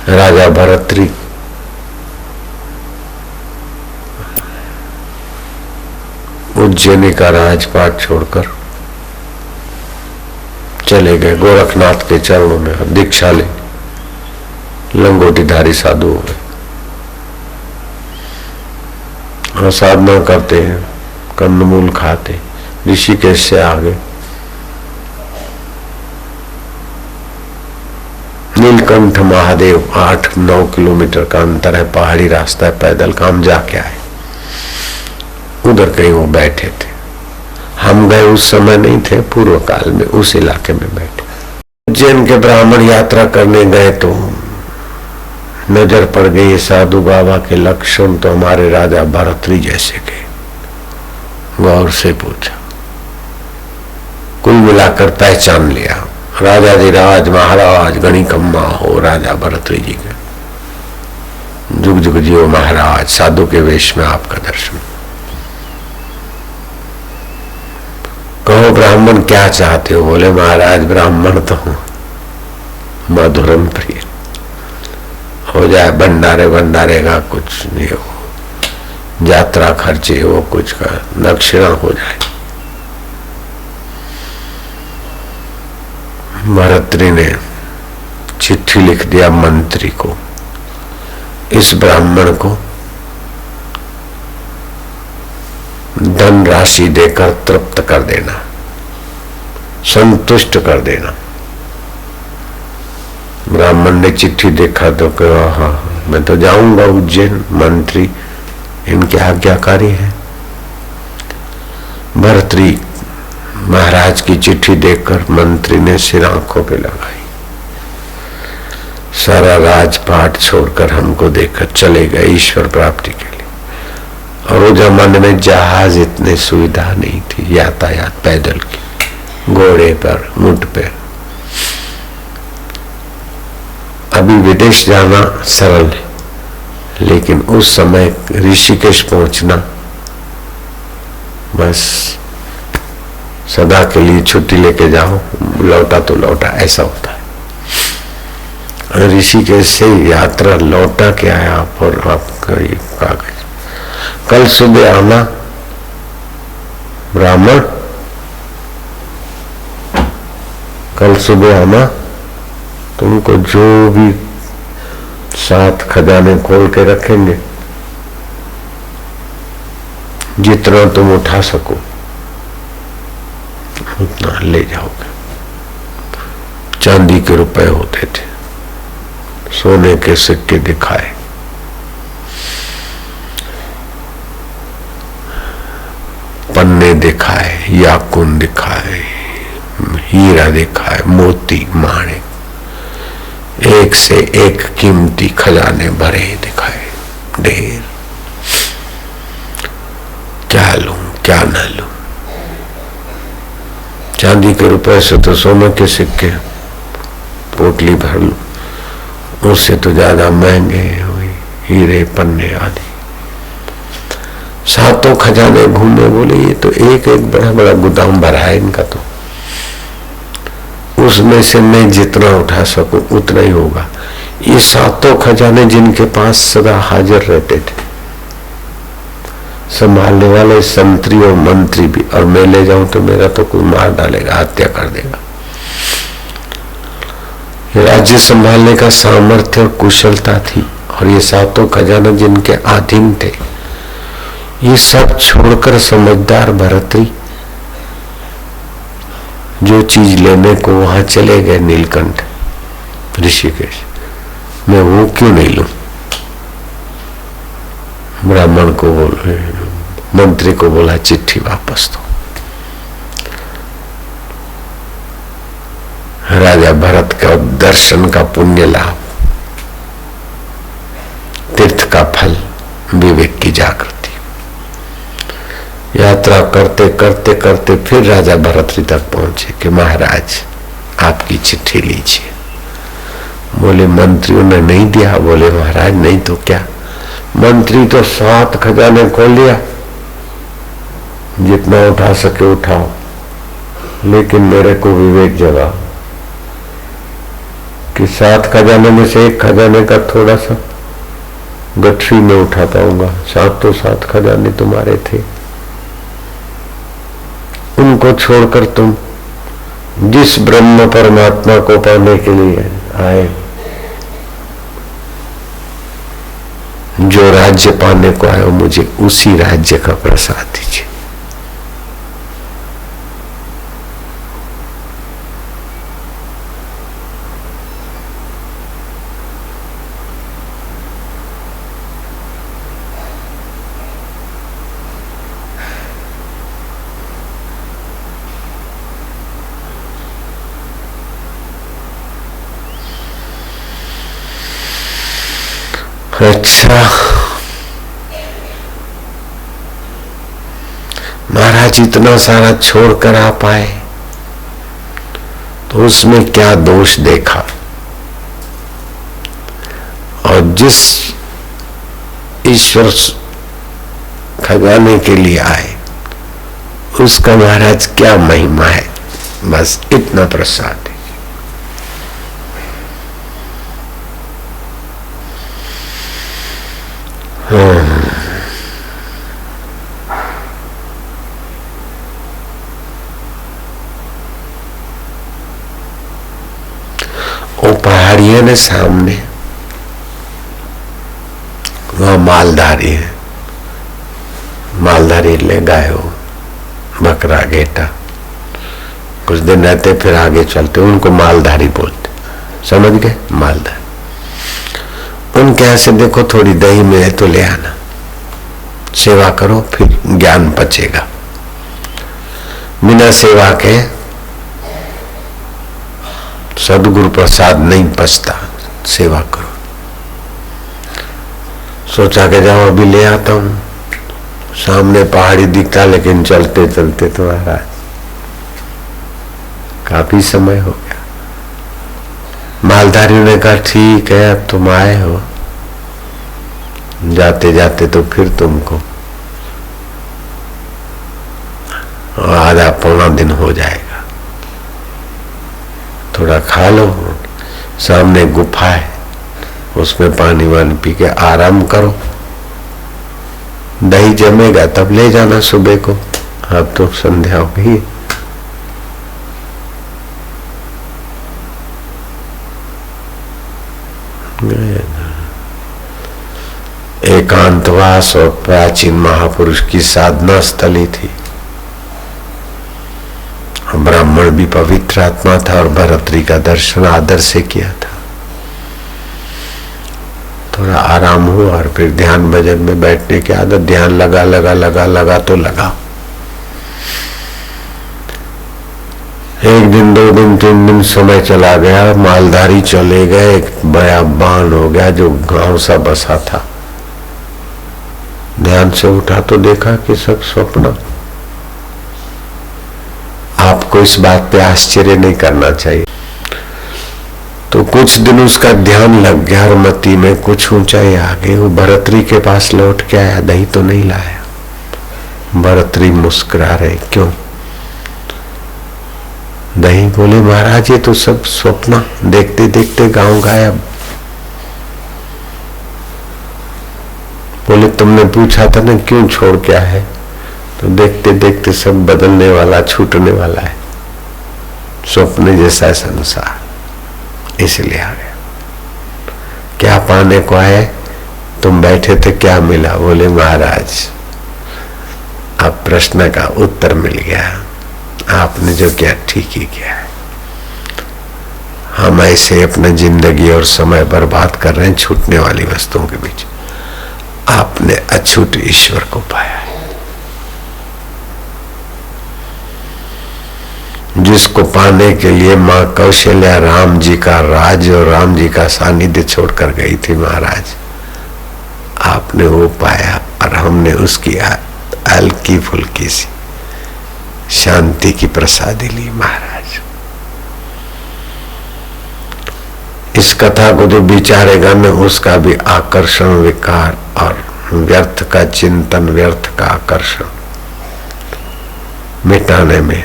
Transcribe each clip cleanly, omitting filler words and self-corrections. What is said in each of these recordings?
राजा भरतरी उज्जैनी का राजपाट छोड़कर चले गए गोरखनाथ के चरणों में दीक्षा ले, लंगोटीधारी साधु हो गए और साधना करते हैं, कंदमूल खाते। ऋषिकेश से आगे नीलकंठ महादेव 8-9 किलोमीटर का अंतर है, पहाड़ी रास्ता है, पैदल काम जाके आए। उधर कहीं वो बैठे थे, हम गए उस समय नहीं थे, पूर्व काल में उस इलाके में बैठे। उज्जैन के ब्राह्मण यात्रा करने गए तो नजर पड़ गई साधु बाबा के लक्षण तो हमारे राजा भरतरी जैसे के। गौर से पूछा, कुल मिलाकर पहचान लिया, राजा जी राज महाराज गणिकम्मा हो राजा भरतरी जी के। जुग जुग जियो महाराज, साधु के वेश में आपका दर्शन। कहो ब्राह्मण क्या चाहते हो? बोले महाराज ब्राह्मण तो हूं, मधुरम प्रिय हो जाए, भंडारे भंडारे का कुछ नहीं हो, यात्रा खर्चे हो कुछ का दक्षिणा हो जाए। भरतरी ने चिट्ठी लिख दिया मंत्री को, इस ब्राह्मण को धन राशि देकर तृप्त कर देना, संतुष्ट कर देना। ब्राह्मण ने चिट्ठी देखा तो कहा, हाँ मैं तो जाऊंगा उज्जैन, मंत्री इनके आज्ञाकारी है। भरतरी महाराज की चिट्ठी देखकर मंत्री ने सिर आंखों पे लगाई, सारा राजपाट छोड़कर हमको देखकर चले गए ईश्वर प्राप्ति के लिए। और वो जमाने में जहाज इतने सुविधा नहीं थी, यातायात पैदल की, घोड़े पर, ऊंट पे। अभी विदेश जाना सरल है, लेकिन उस समय ऋषिकेश पहुंचना बस सदा के लिए छुट्टी लेके जाओ, लौटा तो लौटा, ऐसा होता है। ऋषिकेश से यात्रा लौटा के आया और आपका ये कागज, कल सुबह आना ब्राह्मण, कल सुबह आना, तुमको जो भी 7 खजाने खोल के रखेंगे, जितना तुम उठा सको उतना ले जाओगे। चांदी के रुपए होते थे, सोने के सिक्के दिखाए, पन्ने दिखाए, याकुन दिखाए, हीरा दिखाए, मोती माणिक, एक से एक कीमती खजाने भरे दिखाए, ढेर। क्या लूं क्या न लूं? चांदी के रुपए से तो सोने के सिक्के पोटली भर लूं, उससे तो ज्यादा महंगे हुए हीरे पन्ने आदि। 7 खजाने घूमे, बोले ये तो एक एक बड़ा बड़ा गोदाम भरा है इनका, तो उसमें से मैं जितना उठा सकूं उतना ही होगा। ये 7 खजाने जिनके पास सदा हाजिर रहते थे, संभालने वाले संतरी और मंत्री भी, और मैं ले जाऊं तो मेरा तो कोई मार डालेगा, हत्या कर देगा। राज्य संभालने का सामर्थ्य और कुशलता थी, और ये 7 खजाना जिनके अधीन थे, ये सब छोड़कर समझदार भरतरी जो चीज लेने को वहां चले गए नीलकंठ ऋषिकेश, मैं वो क्यों नहीं लूं? ब्राह्मण को बोले, मंत्री को बोला चिट्ठी वापस दो। राजा भरत का दर्शन का पुण्य लाभ, तीर्थ का फल, विवेक की जागृति। यात्रा करते करते करते फिर राजा भरतरी तक पहुंचे कि महाराज आपकी चिट्ठी लीजिए। बोले मंत्रियों ने नहीं दिया? बोले महाराज नहीं तो क्या, मंत्री तो 7 खजाने खोल लिया, जितना उठा सके उठाओ, लेकिन मेरे को विवेक जगा कि 7 खजाने में से एक खजाने का थोड़ा सा गठरी में उठा पाऊंगा। 7 तो 7 खजाने तुम्हारे थे, उनको छोड़कर तुम जिस ब्रह्म परमात्मा को पाने के लिए आए, जो राज्य पाने को आए, मुझे उसी राज्य का प्रसाद दीजिए। अच्छा महाराज, इतना सारा छोड़कर आ पाए तो उसमें क्या दोष देखा? और जिस ईश्वर खजाने के लिए आए उसका महाराज क्या महिमा है? बस इतना प्रसाद है। वो पहाड़ियों ने सामने, वह मालधारी है, मालधारी ले गाय हो, बकरा, गेटा, कुछ दिन रहते फिर आगे चलते, उनको मालधारी बोलते, समझ गए? मालधारी। उनके यहां से देखो थोड़ी दही मिले तो ले आना, सेवा करो फिर ज्ञान पचेगा। बिना सेवा के सदगुरु प्रसाद नहीं पचता, सेवा करो। सोचा के जाओ अभी ले आता हूं, सामने पहाड़ी दिखता, लेकिन चलते चलते तो महाराज काफी समय हो गया। मालधारी ने कहा ठीक है, अब तुम आए हो, जाते जाते तो फिर तुमको आधा पौना दिन हो जाएगा, थोड़ा खा लो, सामने गुफा है, उसमें पानी वानी पी के आराम करो, दही जमेगा तब ले जाना सुबह को। अब तो संध्या हो गई। एकांतवास और प्राचीन महापुरुष की साधना स्थली थी। ब्राह्मण भी पवित्र आत्मा था और भरतरी का दर्शन आदर से किया था। थोड़ा आराम हुआ और फिर ध्यान भजन में बैठने की आदत, ध्यान लगा लगा लगा लगा तो लगा। 1 दिन 2 दिन 3 दिन समय चला गया, मालधारी चले गए, एक बड़ा बाण हो गया जो गांव सा बसा था। ध्यान से उठा तो देखा कि सब स्वप्न। आपको इस बात पे आश्चर्य नहीं करना चाहिए। तो कुछ दिन उसका ध्यान लग गया और मती में कुछ ऊंचाई आ गई। वो भरतरी के पास लौट के आया, दही तो नहीं लाया। भरतरी मुस्कुरा रहे, क्यों? दही बोले महाराज ये तो सब स्वप्न, देखते देखते गांव गायब। बोले तुमने पूछा था ना क्यों छोड़ के आए? तो देखते देखते सब बदलने वाला, छूटने वाला है, स्वप्न जैसा संसार, इसलिए आ गया। क्या पाने को आए? तुम बैठे थे, क्या मिला? बोले महाराज अब प्रश्न का उत्तर मिल गया, आपने जो किया ठीक ही किया है। हम ऐसे अपने जिंदगी और समय बर्बाद कर रहे हैं छूटने वाली वस्तुओं के बीच। आपने अछूट ईश्वर को पाया है, जिसको पाने के लिए मां कौशल्या राम जी का राज और राम जी का सानिध्य छोड़कर गई थी। महाराज आपने वो पाया और हमने उसकी हल्की फुल्की सी शांति की प्रसादी ली। महाराज इस कथा को जो विचारेगा न, उसका भी आकर्षण विकार और व्यर्थ का चिंतन, व्यर्थ का आकर्षण मिटाने में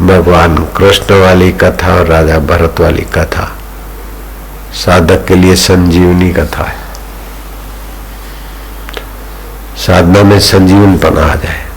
भगवान कृष्ण वाली कथा और राजा भरत वाली कथा साधक के लिए संजीवनी कथा है। साधना में संजीवनपना आ जाए।